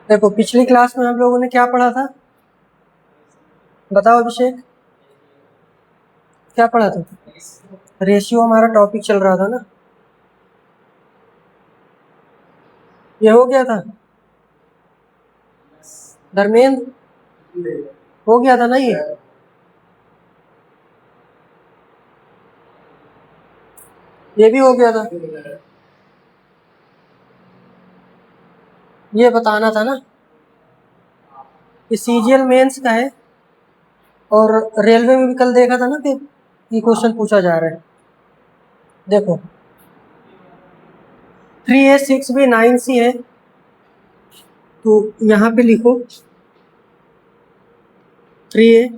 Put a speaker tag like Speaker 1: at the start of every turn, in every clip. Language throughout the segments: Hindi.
Speaker 1: देखो पिछली क्लास में हम लोगों ने क्या पढ़ा था, बताओ अभिषेक, क्या पढ़ा था? रेशियो हमारा टॉपिक चल रहा था ना, ये हो गया था धर्मेंद्र, हो गया था ना ये भी हो गया था। ये बताना था ना कि सीजीएल मेंस का है, और रेलवे में भी कल देखा था ना कि ये क्वेश्चन पूछा जा रहा है। देखो 3A 6B 9C है, तो यहाँ पे लिखो 3A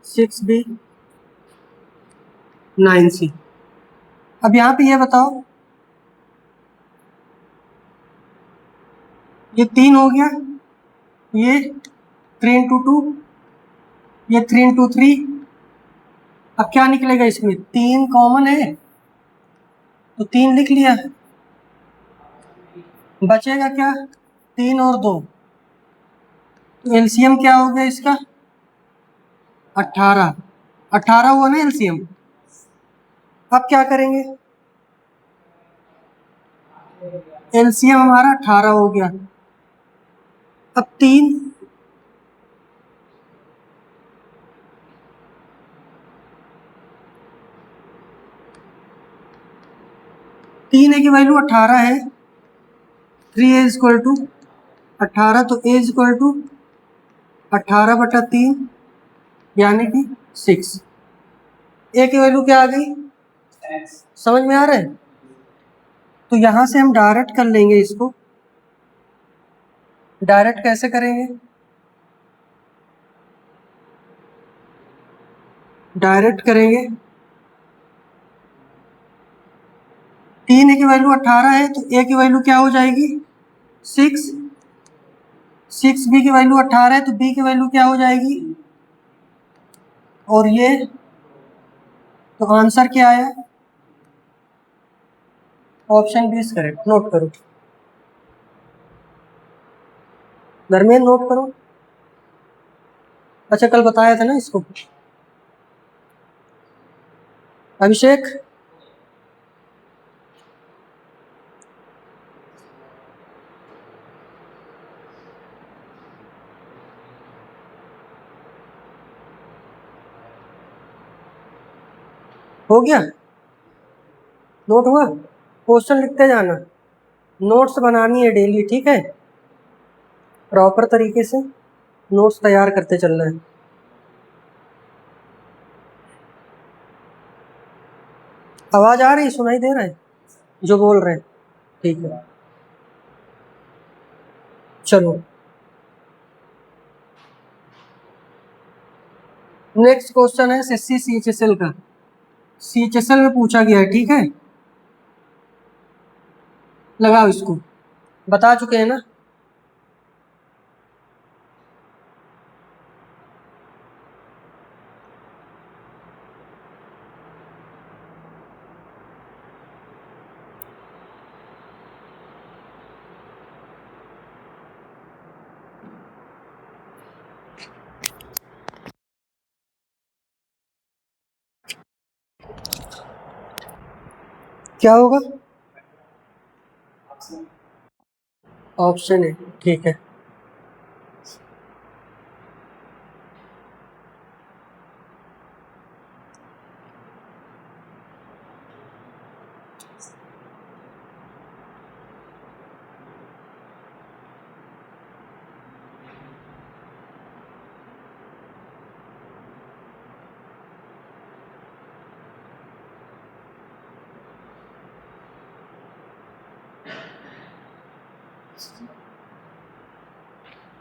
Speaker 1: 6B 9C। अब यहाँ पे ये बताओ, ये 3 हो गया, ये 3 into 2, ये 3 into 3। अब क्या निकलेगा इसमें, 3 कॉमन है तो 3 लिख लिया, बचेगा क्या 3 और 2, तो एलसीएम क्या हो गया इसका 18। 18 हुआ ना एलसीएम। अब क्या करेंगे, एलसीएम हमारा 18 हो गया। अब 3 की वैल्यू 18 है, 3A इक्वल टू 18, तो A इक्वल टू 18/3 यानी कि 6। A की वैल्यू क्या आ गई, समझ में आ रहा है? तो यहां से हम डायरेक्ट कर लेंगे इसको। डायरेक्ट कैसे करेंगे, डायरेक्ट करेंगे, 3 की वैल्यू 18 है तो A की वैल्यू क्या हो जाएगी 6। 6B की वैल्यू 18 है तो B की वैल्यू क्या हो जाएगी, और ये तो आंसर क्या आया, option B is correct. Note करो धर्मेंद्र, नोट करो। अच्छा कल बताया था ना इसको, अभिषेक हो गया, नोट हुआ? क्वेश्चन लिखते जाना, नोट्स बनानी है डेली, ठीक है? प्रॉपर तरीके से नोट्स तैयार करते चलना है। आवाज आ रही, सुनाई दे रहा है जो बोल रहे हैं? ठीक है, चलो नेक्स्ट क्वेश्चन है एसएससी सीएचएसएल का। सीएचएसएल में पूछा गया है, ठीक है? लगाओ इसको, बता चुके हैं ना। क्या होगा, ऑप्शन है, ठीक है।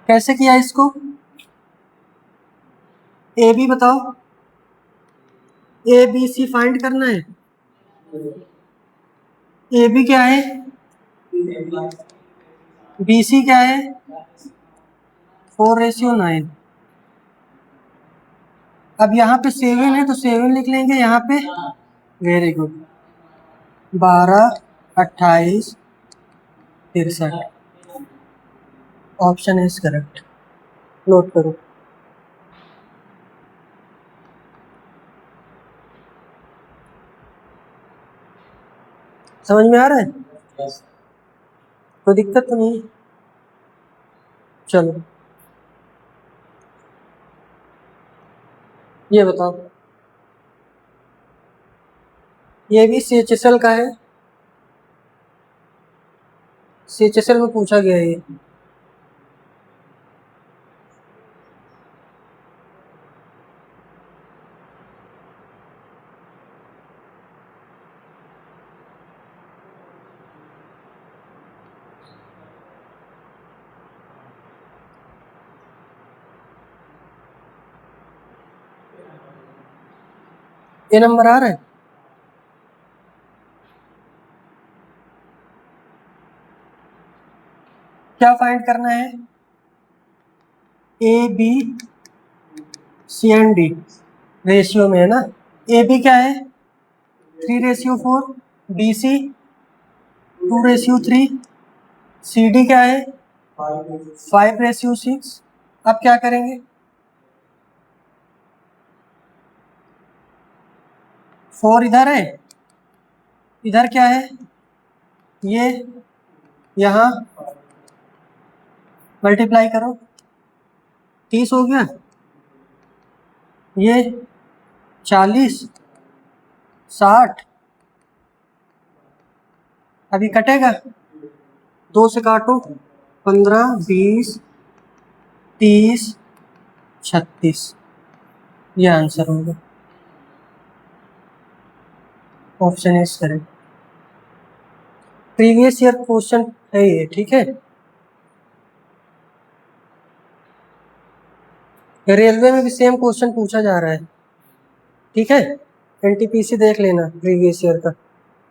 Speaker 1: कैसे किया इसको, ए बी बताओ, ए बी सी फाइंड करना है। ए बी क्या है, बी सी क्या है, 4:9। अब यहाँ पे 7 है तो 7 लिख लेंगे यहाँ पे। Very good. 12, 28, 63। Option is correct. Note करो। समझ में आ रहा है? कोई दिक्कत तो नहीं? चलो ये बताओ, ये भी CHSL का है। CHSL में पूछा गया है ये। ये नंबर आ रहा है? क्या फाइंड करना है? AB CND रेशियो में है ना। AB क्या है? 3:4। BC 2:3। CD क्या है? 5:6। अब क्या करेंगे? 4 इधर है, इधर क्या है? ये यहाँ मल्टीप्लाई करो, 30 हो गया। ये 40, 60। अभी कटेगा, 2 से काटो। 15, 20, 30, 36। ये आंसर होगा। Option is correct. Previous year question है ये, ठीक है। रेलवे में भी सेम क्वेश्चन पूछा जा रहा है, ठीक है। NTPC देख लेना प्रीवियस ईयर का।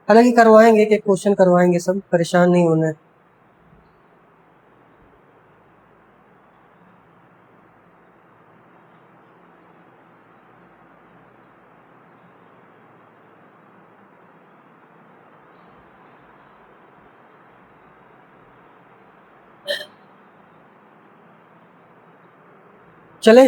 Speaker 1: हालांकि करवाएंगे, कि क्वेश्चन करवाएंगे, सब परेशान नहीं होना है। चले,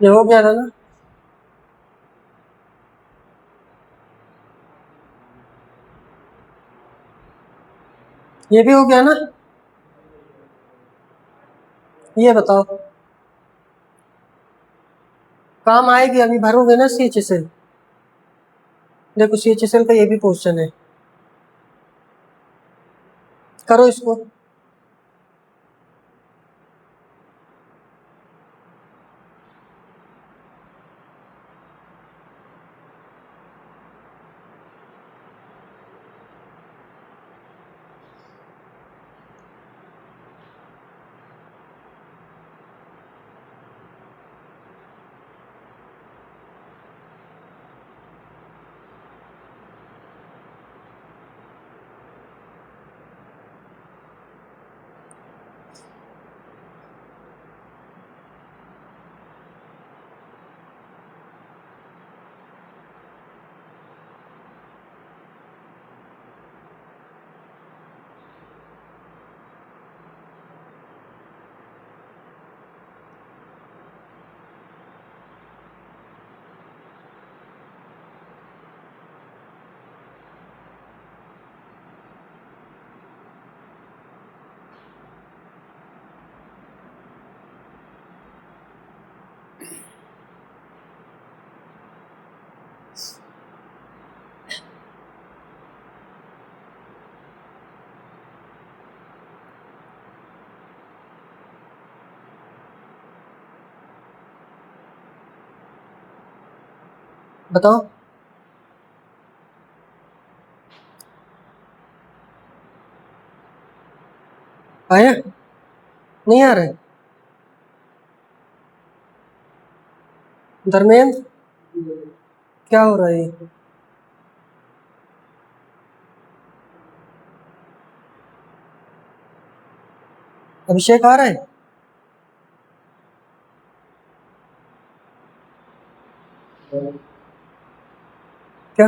Speaker 1: ये हो गया था ना। ये भी हो गया ना। ये बताओ, काम आएगी। अभी भरोगे ना CHSL। देखो CHSL का ये भी क्वेश्चन है, करो इसको। बताओ। आया? नहीं आ रहा है? धर्मेंद्र, क्या हो रहा है ये? अभिषेक आ रहा है? क्या?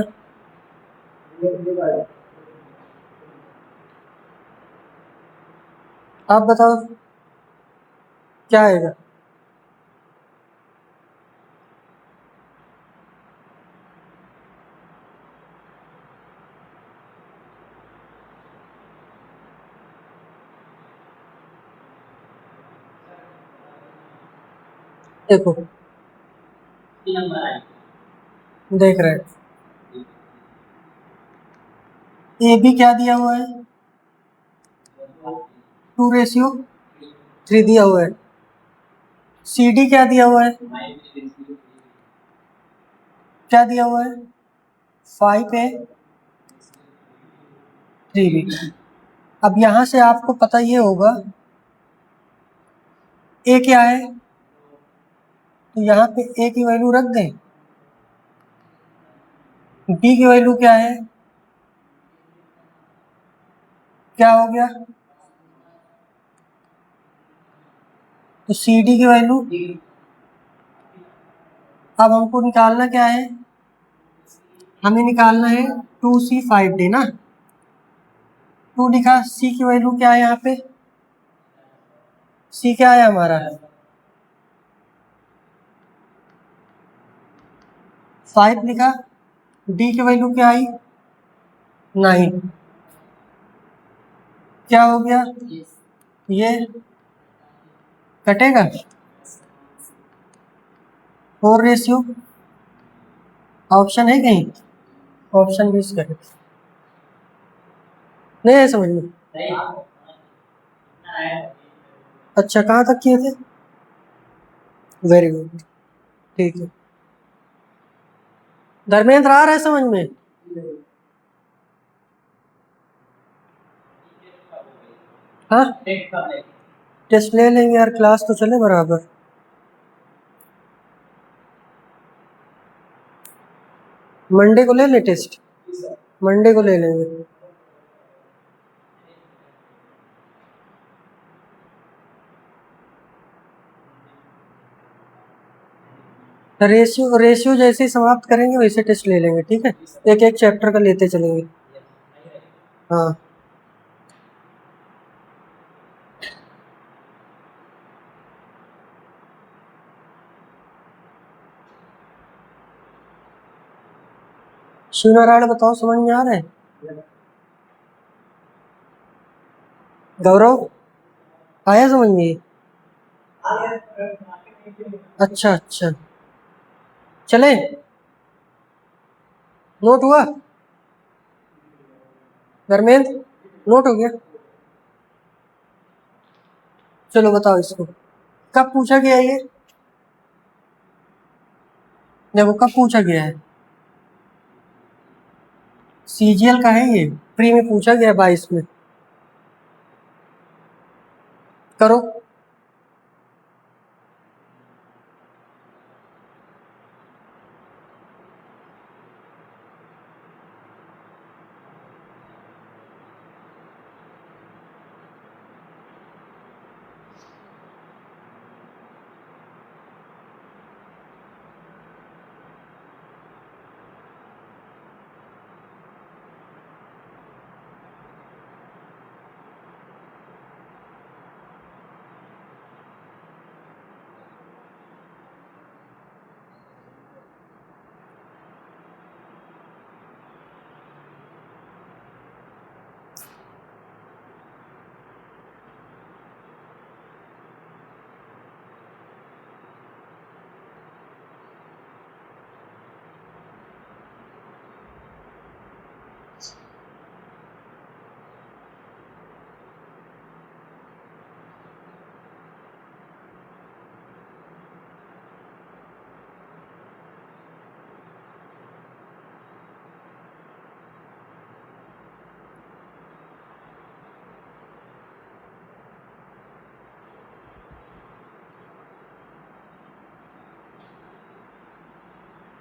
Speaker 1: आप बताओ, क्या आएगा? देखो, देख रहे हैं। ए बी क्या दिया हुआ है? 2:3 दिया हुआ है। सी डी क्या दिया हुआ है? क्या दिया हुआ है? 5A 3B। अब यहां से आपको पता ये होगा ए क्या है, तो यहाँ पे ए की वैल्यू रख दें। बी की वैल्यू क्या है? क्या हो गया? तो सी डी की वैल्यू, अब हमको निकालना क्या है? हमें निकालना है 2C 5D ना। 2 लिखा, सी की वैल्यू क्या है यहाँ पे? सी क्या है हमारा? 5 लिखा। डी की वैल्यू क्या आई? 9। क्या हो गया? ये कटेगा। 4:, ऑप्शन है कहीं? ऑप्शन यूज करें। नहीं है समझ में? अच्छा, कहाँ तक किए थे? वेरी गुड, ठीक है। धर्मेंद्र आ रहा है समझ में? हाँ, टेस्ट ले लेंगे यार, क्लास तो चले बराबर। मंडे को ले ले टेस्ट, मंडे को ले लेंगे। रेशियो रेशियो जैसे ही समाप्त करेंगे वैसे टेस्ट ले लेंगे, ठीक है? एक एक चैप्टर का लेते चलेंगे। हाँ, शिव नारायण बताओ, समझ में आ रहा है? गौरव, आया समझ में? अच्छा अच्छा, चले, नोट हुआ? धर्मेंद्र, नोट हो गया? चलो बताओ इसको, कब पूछा गया ये? देखो कब पूछा गया है। सीजीएल का है ये, प्री में पूछा गया 22 में। करो।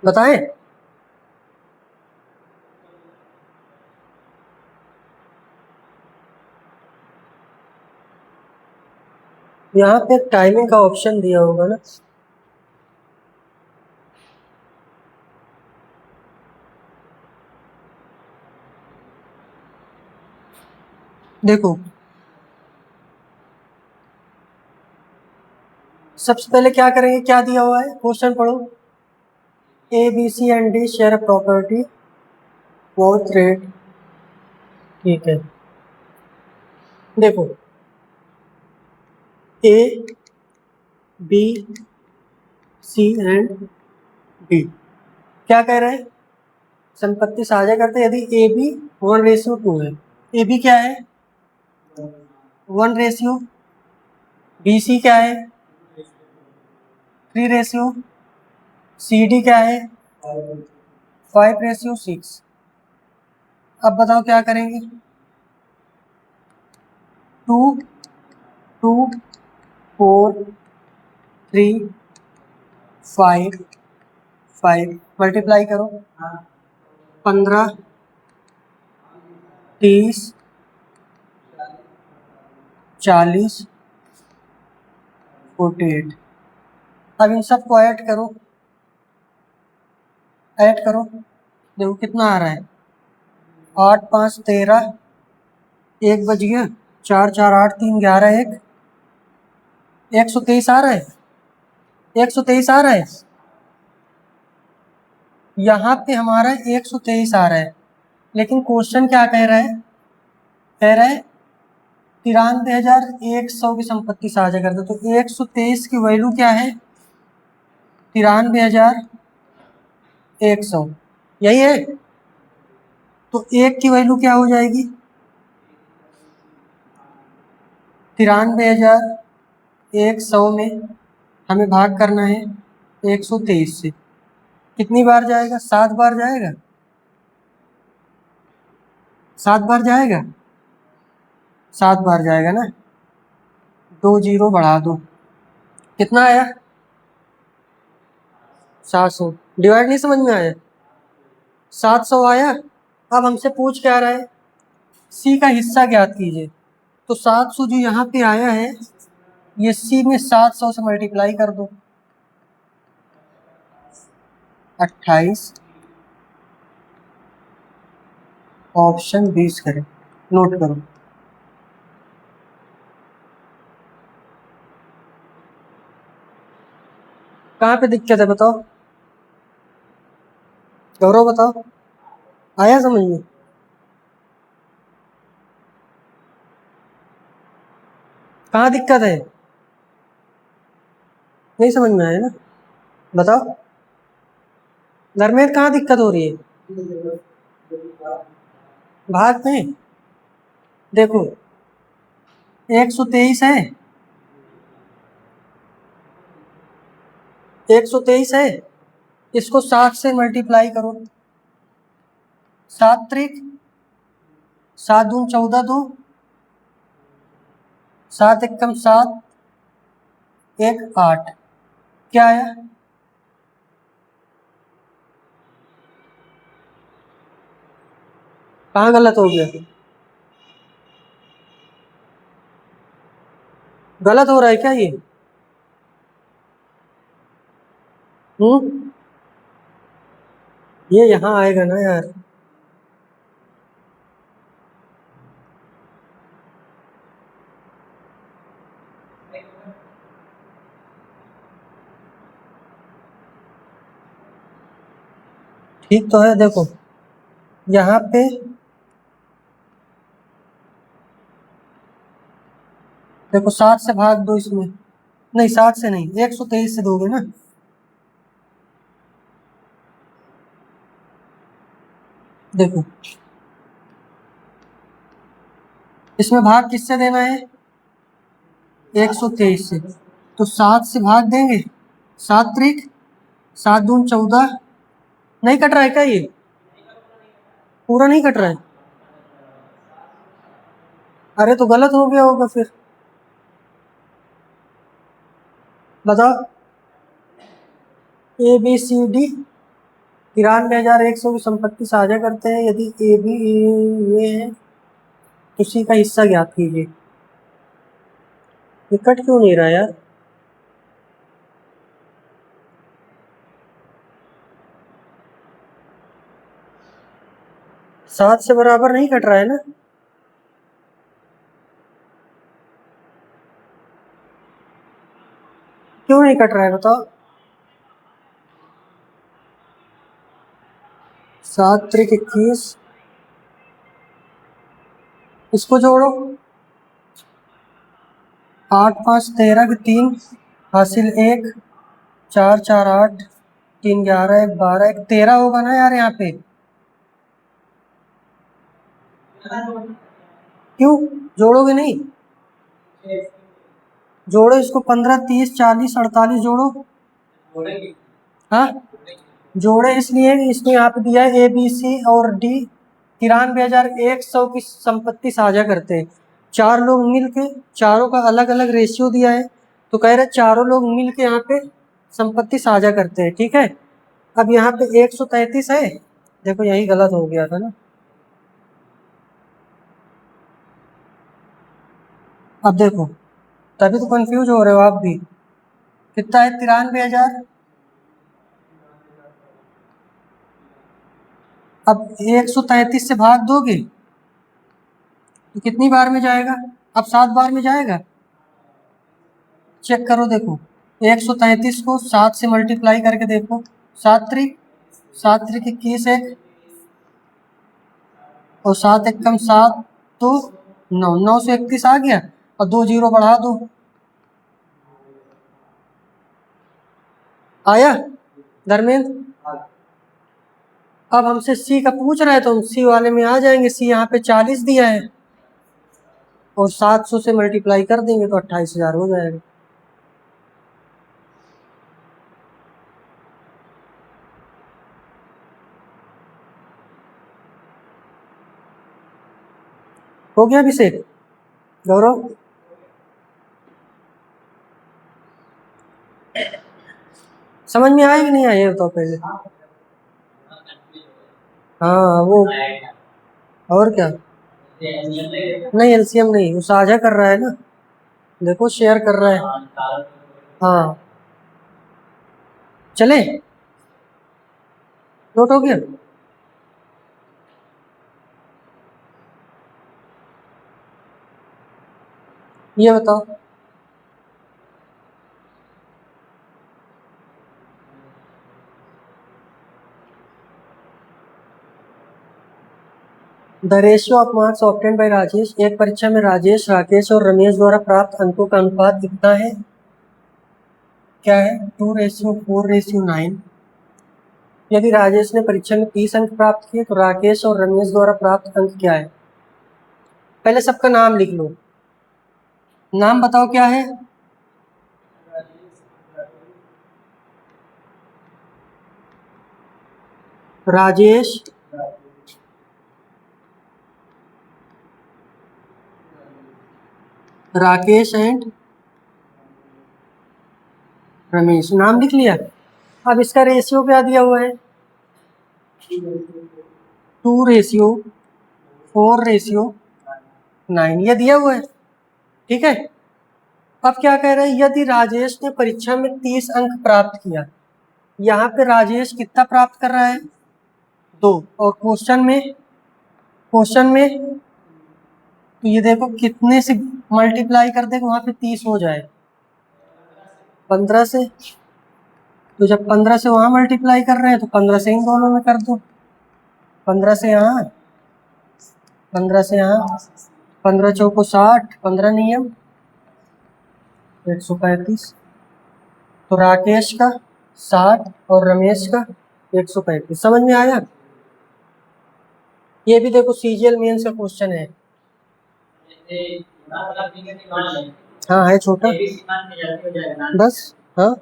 Speaker 1: बताएं? यहाँ पे टाइमिंग का ऑप्शन दिया होगा ना। देखो सबसे पहले क्या करेंगे, क्या दिया हुआ है क्वेश्चन पढ़ो। A B C and D share property both rate, ठीक है। देखो A B C and D क्या कह रहे हैं, संपत्ति साझा करते हैं यदि ए बी 1:2 है। ए बी क्या है 1:, बी सी क्या है 3:, सी डी क्या है 5:6। अब बताओ क्या करेंगे, 2 2 4 3 5 5 मल्टीप्लाई करो, 15 30 40 48। अब इन सबको ऐड करो, ऐड करो, देखो कितना आ रहा है, 8 5 13, 1 बज गया, 4 4 8 3 11, 123 आ रहा है, 123 आ रहा है। यहाँ पे हमारा 123 आ रहा है, लेकिन क्वेश्चन क्या कह रहा है, कह रहा है 93,100 की संपत्ति साझा करते, तो 123 की वैल्यू क्या है 93,100, यही है। तो एक की वैल्यू क्या हो जाएगी 93,100 में हमें भाग करना है 123 से, कितनी बार जाएगा 7 बार जाएगा, 7 बार जाएगा, 7 बार जाएगा ना, 2 जीरो बढ़ा दो, कितना आया 700। डिवाइड नहीं समझ में आया, 700 आया। अब हमसे पूछ क्या रहा है, सी का हिस्सा ज्ञात कीजिए, तो 700 जो यहाँ पे आया है ये सी में 700 से मल्टीप्लाई कर दो, 28, ऑप्शन 20 करें, नोट करो। कहाँ पे दिक्कत है बताओ, गौरव बताओ, आया समझ में? कहाँ दिक्कत है, नहीं समझ में आया ना, बताओ धर्मेंद्र कहाँ दिक्कत हो रही है, भाग में। देखो 123 है, 123 है, इसको 7 से मल्टीप्लाई करो, 7 त्रिक 7 दून 14 दो, 7 एकम 7 1 8, क्या आया, कहाँ गलत हो गया, गलत हो रहा है क्या ये, ये यहाँ आएगा ना यार, ठीक तो है। देखो यहाँ पे देखो 7 से भाग दो इसमें, नहीं 7 से नहीं 123 से दोगे ना, देखो इसमें भाग किससे देना है 123 से, तो 7 से भाग देंगे, 7 त्रिक 7 दून 14, नहीं कट रहा है क्या ये, पूरा नहीं कट रहा है, अरे तो गलत हो गया होगा फिर, बताओ ए बी सी डी 93,100 की संपत्ति साझा करते हैं। यदि ए बी ये है तो सी का हिस्सा ज्ञात कीजिए। ये कट क्यों नहीं रहा यार? सात से बराबर नहीं कट रहा है ना? क्यों नहीं कट रहा है बताओ? 7 त्रिक 21, इसको जोड़ो। 8 5 13 के 3 हासिल 1, 4 4 8, 3 11, 1 12, 1 13 होगा ना यार यहाँ पे? क्यों जोड़ोगे नहीं? जोड़ो इसको, 15 30 40 48 जोड़ो। हाँ जोड़े इसलिए कि इसमें यहाँ पे दिया है ए बी सी और डी 93,100 की संपत्ति साझा करते हैं। 4 लोग मिलके, चारों का अलग अलग रेशियो दिया है, तो कह रहे चारों लोग मिलके यहाँ पे संपत्ति साझा करते हैं। ठीक है, अब यहाँ पे 133 है, देखो यही गलत हो गया था ना। अब देखो, तभी तो कंफ्यूज हो रहे हो आप भी। कितना है 93,000? अब 133 से भाग दोगे तो कितनी बार में जाएगा? अब 7 बार में जाएगा। चेक करो, देखो 133 को 7 से मल्टीप्लाई करके देखो। 7 त्रिक 21 है, और 7 एक कम 7, तो 9 9 से 31 आ गया, और 2 जीरो बढ़ा दो, आया धर्मेंद्र? अब हमसे सी का पूछ रहा है तो हम सी वाले में आ जाएंगे। सी यहाँ पे 40 दिया है, और 700 से मल्टीप्लाई कर देंगे तो 28,000 हो जाएगा। हो गया अभिषेक? गौरव समझ में आया कि नहीं आया तो पहले? हाँ वो, और क्या? नहीं एलसीएम नहीं, वो साझा कर रहा है ना, देखो शेयर कर रहा है। हाँ चले, नोट हो गया। ये बताओ, the ratio of marks obtained by Rajesh. एक परीक्षा में राजेश, राकेश और रमेश द्वारा प्राप्त अंकों का अनुपात कितना है? क्या है? 2:4:9। यदि राजेश ने परीक्षा में 30 अंक प्राप्त किए तो राकेश और रमेश द्वारा प्राप्त अंक क्या है? पहले सबका नाम लिख लो। नाम बताओ क्या है? राजेश, राकेश एंड रमेश, नाम लिख लिया। अब इसका रेशियो क्या दिया हुआ है? 2:4:9 ये दिया हुआ है। ठीक है, अब क्या कह रहे हैं? यदि राजेश ने परीक्षा में 30 अंक प्राप्त किया, यहाँ पे राजेश कितना प्राप्त कर रहा है? 2, और क्वेश्चन में तो ये देखो कितने से मल्टीप्लाई कर दे वहां पे 30 हो जाए? 15 से। तो जब 15 से वहां मल्टीप्लाई कर रहे हैं तो 15 से इन दोनों में कर दो। 15 से यहाँ, 15 से यहाँ, 15 चौको 60, 15 नियम 135। तो राकेश का 60 और रमेश का 135। समझ में आया? ये भी देखो सीजीएल मेंस का क्वेश्चन है। हाँ है छोटा, बस। हाँ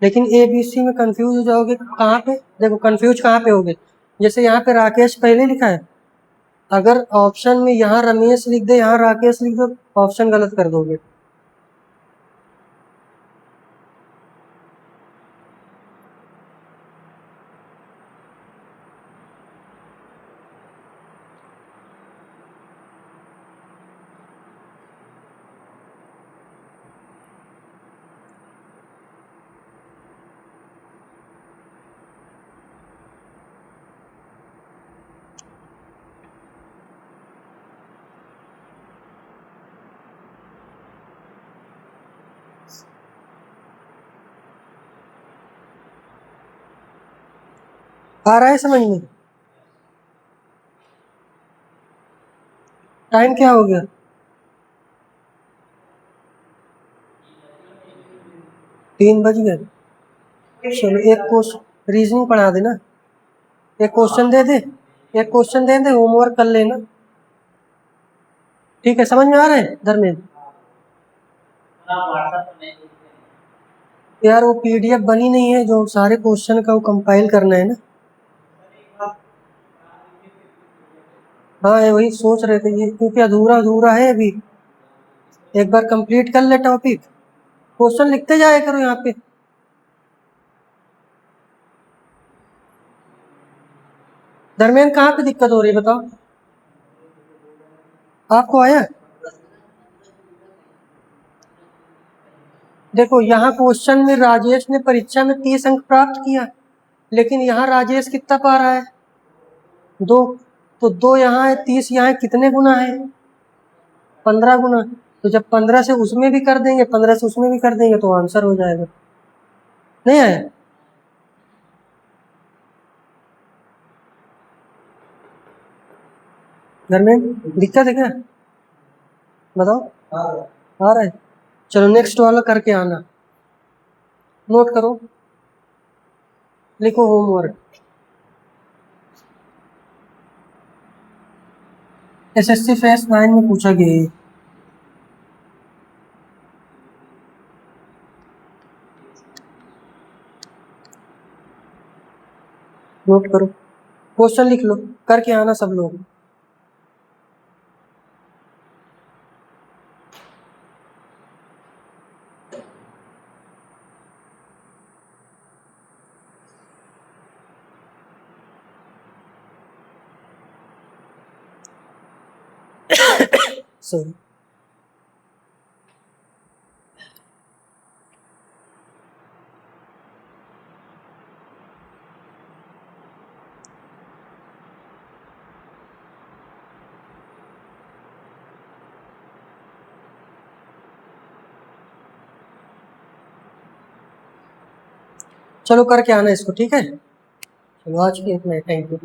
Speaker 1: लेकिन ए बी सी में कंफ्यूज हो जाओगे कहाँ पे? देखो कंफ्यूज कहाँ पे होगे? जैसे यहाँ पे राकेश पहले लिखा है, अगर ऑप्शन में यहाँ रमेश लिख दे, यहाँ राकेश लिख दो, ऑप्शन गलत कर दोगे। आ रहा है समझ में? टाइम क्या हो गया? तीन बज गए। चलो एक क्वेश्चन रीजनिंग पढ़ा देना, एक क्वेश्चन दे दे, एक क्वेश्चन दे दे, होमवर्क कर लेना। ठीक है, समझ में आ रहा है धर्मेंद्र? यार वो पीडीएफ बनी नहीं है, जो सारे क्वेश्चन का वो कंपाइल करना है ना। हाँ ये वही सोच रहे थे ये, क्योंकि अधूरा अधूरा है अभी, एक बार कंप्लीट कर ले टॉपिक। क्वेश्चन लिखते जाया करो यहाँ पे। धर्मेंद्र कहाँ पे दिक्कत हो रही है बताओ, आपको आया? देखो यहाँ क्वेश्चन में राजेश ने परीक्षा में 30 अंक प्राप्त किया, लेकिन यहाँ राजेश कितना पा रहा है? 2। तो 2 यहाँ है, 30 यहाँ है, कितने गुना है? 15 गुना। तो जब 15 से उसमें भी कर देंगे, 15 से उसमें भी कर देंगे तो आंसर हो जाएगा। नहीं आया? घर में दिक्कत है क्या बताओ? आ रहा है। चलो नेक्स्ट वाला करके आना, नोट करो, लिखो होमवर्क। एसएससी फेस 9 में पूछा गया है। नोट करो, क्वेश्चन लिख लो, करके आना सब लोग। सॉरी। चलो करके आना इसको, ठीक है? चलो आज के इतना, थैंक यू।